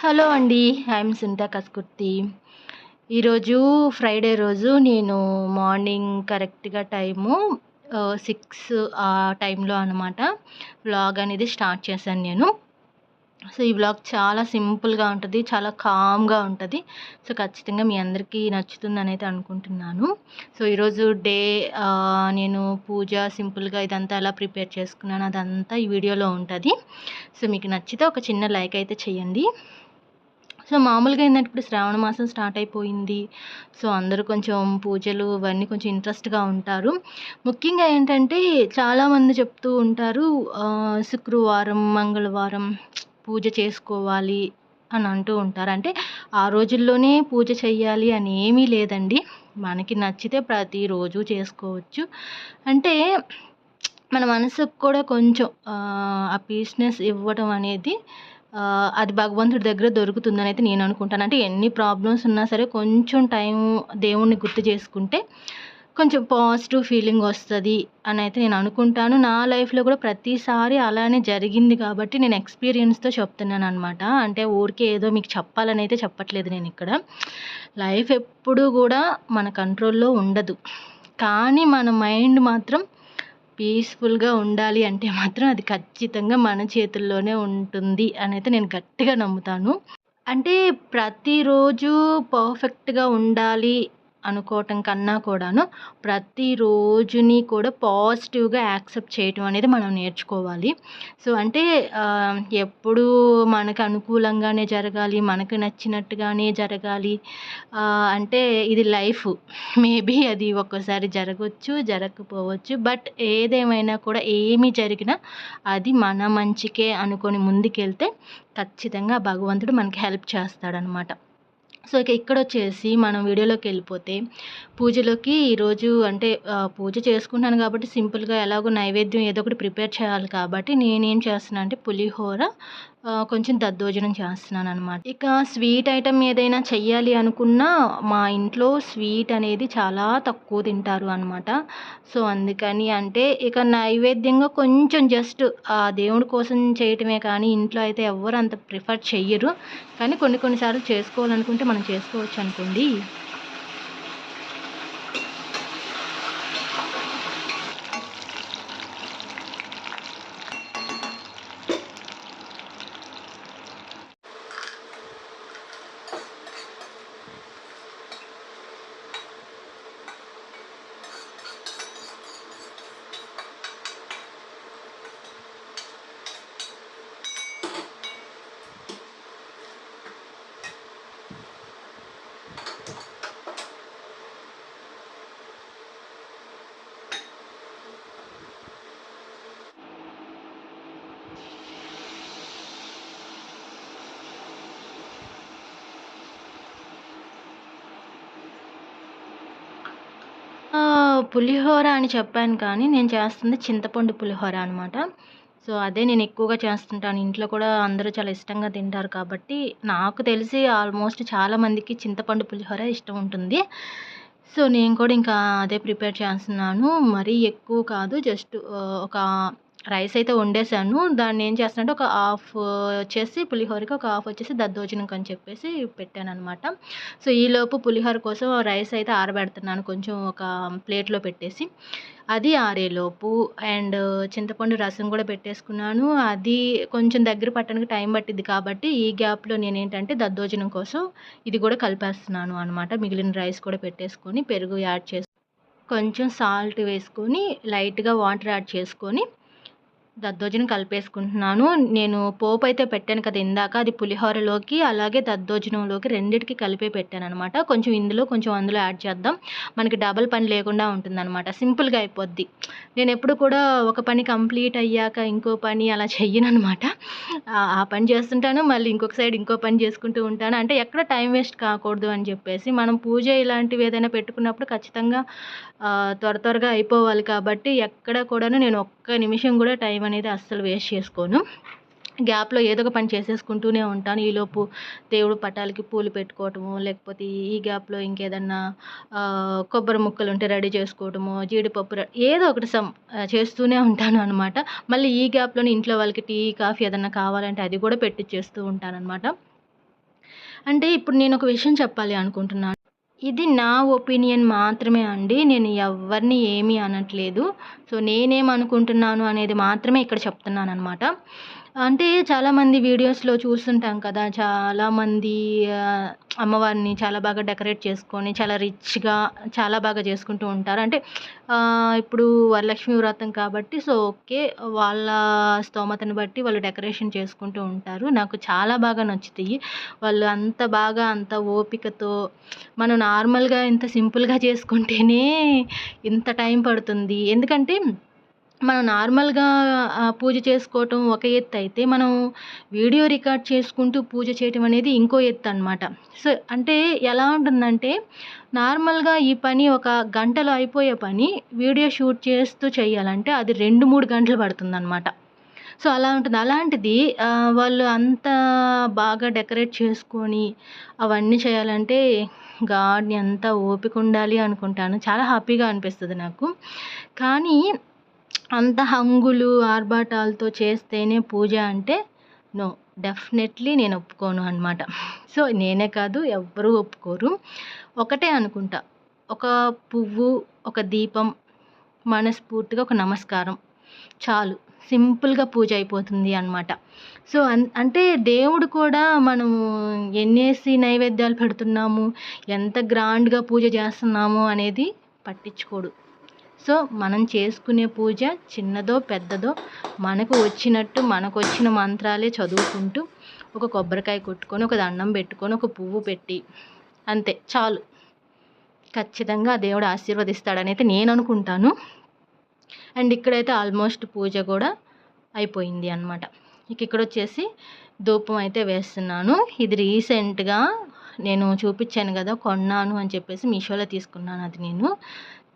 Hello అండి. I'm Sunitha Kaskurthi. ఈరోజు Friday రోజు నేను మార్నింగ్ కరెక్ట్‌గా టైము 6 ఆ టైంలో అనమాట వ్లాగ్ అనేది స్టార్ట్ చేశాను నేను. సో, ఈ వ్లాగ్ చాలా సింపుల్‌గా ఉంటది. చాలా కామ్‌గా ఉంటది. సో, ఖచ్చితంగా మీ అందరికీ నచ్చుతుందనైతే అనుకుంటున్నాను. సో, ఈరోజు నేను పూజ సింపుల్‌గా ఇదంతా ఎలా ప్రిపేర్ చేసుకున్నాను అదంతా ఈ వీడియోలో ఉంటది. సో, మీకు నచ్చితే ఒక చిన్న లైక్ అయితే చేయండి. సో, మామూలుగా ఏందంటే ఇప్పుడు శ్రావణ మాసం స్టార్ట్ అయిపోయింది. సో, అందరూ కొంచెం పూజలు ఇవన్నీ కొంచెం ఇంట్రెస్ట్‌గా ఉంటారు. ముఖ్యంగా ఏంటంటే చాలామంది చెప్తూ ఉంటారు శుక్రవారం, మంగళవారం పూజ చేసుకోవాలి అని అంటూ ఉంటారు. అంటే ఆ రోజుల్లోనే పూజ చెయ్యాలి అని ఏమీ లేదండి. మనకి నచ్చితే ప్రతిరోజు చేసుకోవచ్చు. అంటే మన మనసుకు కూడా కొంచెం ఆ పీస్‌నెస్ ఇవ్వడం అనేది అది భగవంతుడి దగ్గర దొరుకుతుందనైతే నేను అనుకుంటాను. అంటే ఎన్ని ప్రాబ్లమ్స్ ఉన్నా సరే కొంచెం టైం దేవుడిని గుర్తు చేసుకుంటే కొంచెం పాజిటివ్ ఫీలింగ్ వస్తది అనైతే నేను అనుకుంటాను. నా లైఫ్‌లో కూడా ప్రతిసారి అలానే జరిగింది కాబట్టి నేను ఎక్స్‌పీరియన్స్‌తో చెప్తున్నాననమాట. అంటే ఊరికే ఏదో మీకు చెప్పాలనైతే చెప్పట్లేదు నేనిక్కడ. లైఫ్ ఎప్పుడూ గూడా మన కంట్రోల్‌లో ఉండదు. కానీ మన మైండ్ మాత్రం పీస్‌ఫుల్‌గా ఉండాలి అంటే మాత్రం అది ఖచ్చితంగా మన చేతుల్లోనే ఉంటుంది అనైతే నేను గట్టిగా నమ్ముతాను. అంటే ప్రతిరోజు పర్ఫెక్ట్‌గా ఉండాలి అనుకోవటం కన్నా కూడాను, ప్రతి రోజుని కూడా పాజిటివ్‌గా యాక్సెప్ట్ చేయటం అనేది మనం నేర్చుకోవాలి. సో, అంటే ఎప్పుడూ మనకు అనుకూలంగానే జరగాలి, మనకు నచ్చినట్టుగానే జరగాలి అంటే ఇది లైఫు. మేబీ అది ఒక్కోసారి జరగొచ్చు, జరగకపోవచ్చు. బట్ ఏదేమైనా కూడా ఏమి జరిగినా అది మన మంచికే అనుకోని ముందుకెళ్తే ఖచ్చితంగా భగవంతుడు మనకి హెల్ప్ చేస్తాడనమాట. సో, ఇక ఇక్కడొచ్చేసి మనం వీడియోలోకెళ్ళిపోతే పూజలోకి ఈరోజు అంటే పూజ చేసుకుంటున్నాను కాబట్టి సింపుల్‌గా ఎలాగో నైవేద్యం ఏదో ఒకటి ప్రిపేర్ చేయాలి కాబట్టి నేనేం చేస్తున్నా అంటే పులిహోర కొంచెం దద్దోజనం చేస్తున్నాననమాట. ఇక స్వీట్ ఐటెమ్ ఏదైనా చెయ్యాలి అనుకున్నా మా ఇంట్లో స్వీట్ అనేది చాలా తక్కువ తింటారు అనమాట. సో, అందుకని అంటే ఇక నైవేద్యంగా కొంచెం జస్ట్ దేవుడి కోసం చేయటమే కానీ ఇంట్లో అయితే ఎవ్వరు అంత ప్రిఫర్ చెయ్యరు. కానీ కొన్ని కొన్ని సార్లు చేసుకోవాలనుకుంటే మనం చేసుకోవచ్చనుకోండి. పులిహోర అని చెప్పాను కానీ నేను చేస్తుంది చింతపండు పులిహోర అనమాట. సో, అదే నేను ఎక్కువగా చేస్తుంటాను. ఇంట్లో కూడా అందరూ చాలా ఇష్టంగా తింటారు కాబట్టి నాకు తెలిసి ఆల్మోస్ట్ చాలా మందికి చింతపండు పులిహోర ఇష్టం ఉంటుంది. సో, నేను కూడా ఇంకా అదే ప్రిపేర్ చేస్తున్నాను. మరీ ఎక్కువ కాదు. జస్ట్ ఒక రైస్ అయితే వండేసాను. దాన్నేం చేస్తానంటే ఒక హాఫ్ వచ్చేసి పులిహోరకి, ఒక హాఫ్ వచ్చేసి దద్దోజనంకని చెప్పేసి పెట్టాననమాట. సో, ఈలోపు పులిహోర కోసం రైస్ అయితే ఆరబెడుతున్నాను కొంచెం ఒక ప్లేట్‌లో పెట్టేసి. అది ఆరేలోపు అండ్ చింతపండు రసం కూడా పెట్టేసుకున్నాను. అది కొంచెం దగ్గర పట్టడానికి టైం పట్టిద్ది కాబట్టి ఈ గ్యాప్‌లో నేనేంటంటే దద్దోజనం కోసం ఇది కూడా కలిపేస్తున్నాను అనమాట. మిగిలిన రైస్ కూడా పెట్టేసుకొని పెరుగు యాడ్ చేసి కొంచెం సాల్ట్ వేసుకొని లైట్‌గా వాటర్ యాడ్ చేసుకొని దద్దోజనం కలిపేసుకుంటున్నాను. నేను పోపయితే పెట్టాను కదా ఇందాక, అది పులిహోరలోకి అలాగే దద్దోజనంలోకి రెండిటికి కలిపే పెట్టాననమాట. కొంచెం ఇందులో, కొంచెం అందులో యాడ్ చేద్దాం. మనకి డబల్ పని లేకుండా ఉంటుందనమాట. సింపుల్‌గా అయిపోద్ది. నేనెప్పుడు కూడా ఒక పని కంప్లీట్ అయ్యాక ఇంకో పని అలా చెయ్యననమాట. ఆ పని చేస్తుంటాను. మళ్ళీ ఇంకొక సైడ్ ఇంకో పని చేసుకుంటూ ఉంటాను. అంటే ఎక్కడ టైం వేస్ట్ కాకూడదు అని చెప్పేసి. మనం పూజ ఇలాంటివి ఏదైనా పెట్టుకున్నప్పుడు ఖచ్చితంగా త్వరగా అయిపోవాలి కాబట్టి ఎక్కడ కూడాను నేను ఒక్క నిమిషం కూడా టైం అనేది అస్సలు వేస్ట్ చేసుకోను. గ్యాప్‌లో ఏదో ఒక పని చేసేసుకుంటూనే ఉంటాను. ఈలోపు దేవుడు పటాలకి పూలు పెట్టుకోవటము, లేకపోతే ఈ గ్యాప్‌లో ఇంకేదన్నా కొబ్బరి ముక్కలుంటే రెడీ చేసుకోవటము, జీడిపప్పు ఏదో ఒకటి చేస్తూనే ఉంటాను అనమాట. మళ్ళీ ఈ గ్యాప్‌లోనే ఇంట్లో వాళ్ళకి టీ, కాఫీ ఏదన్నా కావాలంటే అది కూడా పెట్టిచ్చేస్తూ ఉంటాననమాట. అంటే ఇప్పుడు నేను ఒక విషయం చెప్పాలి అనుకుంటున్నాను. ఇది నా ఒపీనియన్ మాత్రమే అండి. నేను ఎవ్వరిని ఏమీ అనట్లేదు. సో, నేనేమనుకుంటున్నాను అనేది మాత్రమే ఇక్కడ చెప్తున్నాననమాట. అంటే చాలామంది వీడియోస్‌లో చూస్తుంటాం కదా! చాలామంది ఆహ్, అమ్మవారిని చాలా బాగా డెకరేట్ చేసుకొని, చాలా రిచ్‌గా చాలా బాగా చేసుకుంటూ ఉంటారు. అంటే ఇప్పుడు వరలక్ష్మి వ్రతం కాబట్టి సో, ఓకే. వాళ్ళ స్తోమతను బట్టి వాళ్ళు డెకరేషన్ చేసుకుంటూ ఉంటారు. నాకు చాలా బాగా నచ్చుతాయి. వాళ్ళు అంత బాగా, అంత ఓపికతో మనం నార్మల్‌గా ఇంత సింపుల్‌గా చేసుకుంటేనే ఇంత టైం పడుతుంది. ఎందుకంటే మనం నార్మల్‌గా పూజ చేసుకోవటం ఒక ఎత్తయితే, మనం వీడియో రికార్డ్ చేసుకుంటూ పూజ చేయటం అనేది ఇంకో ఎత్తనమాట. సో, అంటే ఎలా ఉంటుందంటే, నార్మల్‌గా ఈ పని ఒక గంటలో అయిపోయే పని వీడియో షూట్ చేస్తూ చేయాలంటే అది 2, 3 గంటలు పడుతుందనమాట. సో, అలా ఉంటుంది. అలాంటిది వాళ్ళు అంత బాగా డెకరేట్ చేసుకొని అవన్నీ చేయాలంటే గాడ్ ఎంత ఓపికుండాలి అనుకుంటాను. చాలా హ్యాపీగా అనిపిస్తది నాకు. కానీ అంత హంగులు, ఆర్భాటాలతో చేస్తేనే పూజ అంటే నో. డెఫినెట్‌లీ నేను ఒప్పుకోను అనమాట. సో, నేనే కాదు ఎవ్వరూ ఒప్పుకోరు. ఒకటే అనుకుంటా. ఒక పువ్వు, ఒక దీపం, మనస్ఫూర్తిగా ఒక నమస్కారం చాలు. సింపుల్‌గా పూజ అయిపోతుంది అనమాట. సో, అంటే దేవుడు కూడా మనము ఎన్నేసి నైవేద్యాలు పెడుతున్నాము, ఎంత గ్రాండ్‌గా పూజ చేస్తున్నాము అనేది పట్టించుకోడు. సో, మనం చేసుకునే పూజ చిన్నదో, పెద్దదో మనకు వచ్చినట్టు మనకొచ్చిన మంత్రాలే చదువుకుంటూ, ఒక కొబ్బరికాయ కొట్టుకొని, ఒక దండం పెట్టుకొని, ఒక పువ్వు పెట్టి అంతే చాలు. ఖచ్చితంగా ఆ దేవుడు ఆశీర్వదిస్తాడనైతే నేననుకుంటాను. అండ్ ఇక్కడైతే ఆల్మోస్ట్ పూజ కూడా అయిపోయింది అనమాట. ఇక్కడొచ్చేసి ధూపం అయితే వేస్తున్నాను. ఇది రీసెంట్‌గా నేను చూపిచ్చాను గదా! కొన్నాను అని చెప్పేసి మీషోలో తీసుకున్నాను అది నేను.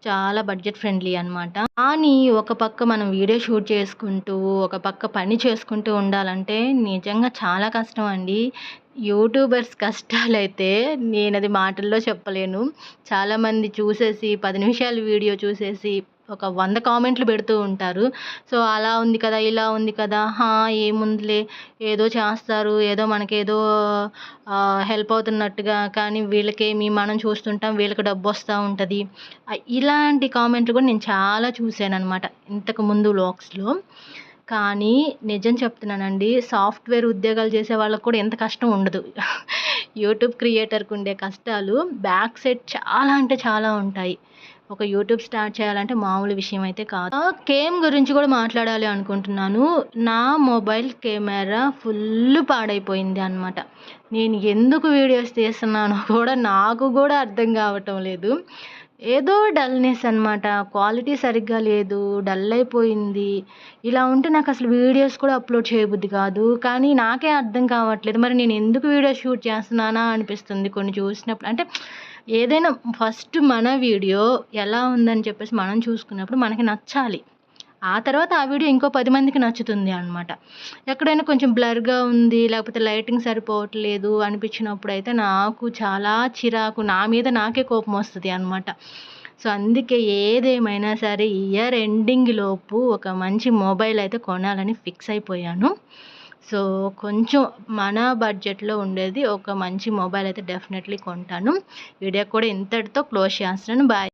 చాలా బడ్జెట్ ఫ్రెండ్లీ అనమాట. కానీ ఒక పక్క మనం వీడియో షూట్ చేసుకుంటూ, ఒక పక్క పని చేసుకుంటూ ఉండాలంటే నిజంగా చాలా కష్టం అండి. యూట్యూబర్స్ కష్టాలైతే నేనది మాటల్లో చెప్పలేను. చాలామంది చూసేసి 10 నిమిషాల వీడియో చూసేసి ఒక 100 కామెంట్లు పెడుతూ ఉంటారు. సో, అలా ఉంది కదా! ఇలా ఉంది కదా! ఏముందిలే ఏదో చేస్తారు. ఏదో మనకేదో హెల్ప్ అవుతున్నట్టుగా కానీ వీళ్ళకేమి మనం చూస్తుంటాం. వీళ్ళకి డబ్బొస్తా ఉంటది. ఇలాంటి కామెంట్లు కూడా నేను చాలా చూసాననమాట ఇంతకుముందు వ్లాగ్స్‌లో. కానీ నిజం చెప్తున్నానండి. సాఫ్ట్‌వేర్ ఉద్యోగాలు చేసే వాళ్ళకి కూడా ఇంత కష్టం ఉండదు. యూట్యూబ్ క్రియేటర్‌కి ఉండే కష్టాలు బ్యాక్ సైడ్ చాలా అంటే చాలా ఉంటాయి. ఒక యూట్యూబ్ స్టార్ట్ చేయాలంటే మామూలు విషయం అయితే కాదు. కేమ్ గురించి కూడా మాట్లాడాలి అనుకుంటున్నాను. నా మొబైల్ కెమెరా ఫుల్లు పాడైపోయింది అనమాట. నేను ఎందుకు వీడియోస్ తీస్తున్నానో కూడా నాకు కూడా అర్థం కావటం లేదు. ఏదో డల్‌నెస్ అనమాట. క్వాలిటీ సరిగ్గా లేదు. డల్ అయిపోయింది. ఇలా ఉంటే నాకసలు వీడియోస్ కూడా అప్‌లోడ్ చేయబుద్ధి కాదు. కానీ నాకే అర్థం కావట్లేదు. మరి నేను ఎందుకు వీడియో షూట్ చేస్తున్నానా అనిపిస్తుంది కొన్ని చూసినప్పుడు. అంటే ఏదైనా ఫస్ట్ మన వీడియో ఎలా ఉందని చెప్పేసి మనం చూసుకున్నప్పుడు మనకి నచ్చాలి. ఆ తర్వాత ఆ వీడియో ఇంకో 10 మందికి నచ్చుతుంది అనమాట. ఎక్కడైనా కొంచెం బ్లర్‌గా ఉంది, లేకపోతే లైటింగ్ సరిపోవట్లేదు అనిపించినప్పుడైతే నాకు చాలా చిరాకు. నా మీద నాకే కోపమొస్తది అనమాట. సో, అందుకే ఏదేమైనా సరే ఇయర్ ఎండింగ్ లోపు ఒక మంచి మొబైల్ అయితే కొనాలని ఫిక్స్ అయిపోయాను. సో, కొంచెం మన బడ్జెట్‌లో ఉండేది ఒక మంచి మొబైల్ అయితే డెఫినెట్‌లీ కొంటాను. వీడియో కూడా ఇంతటితో క్లోజ్ చేస్తున్నాను. బాయ్.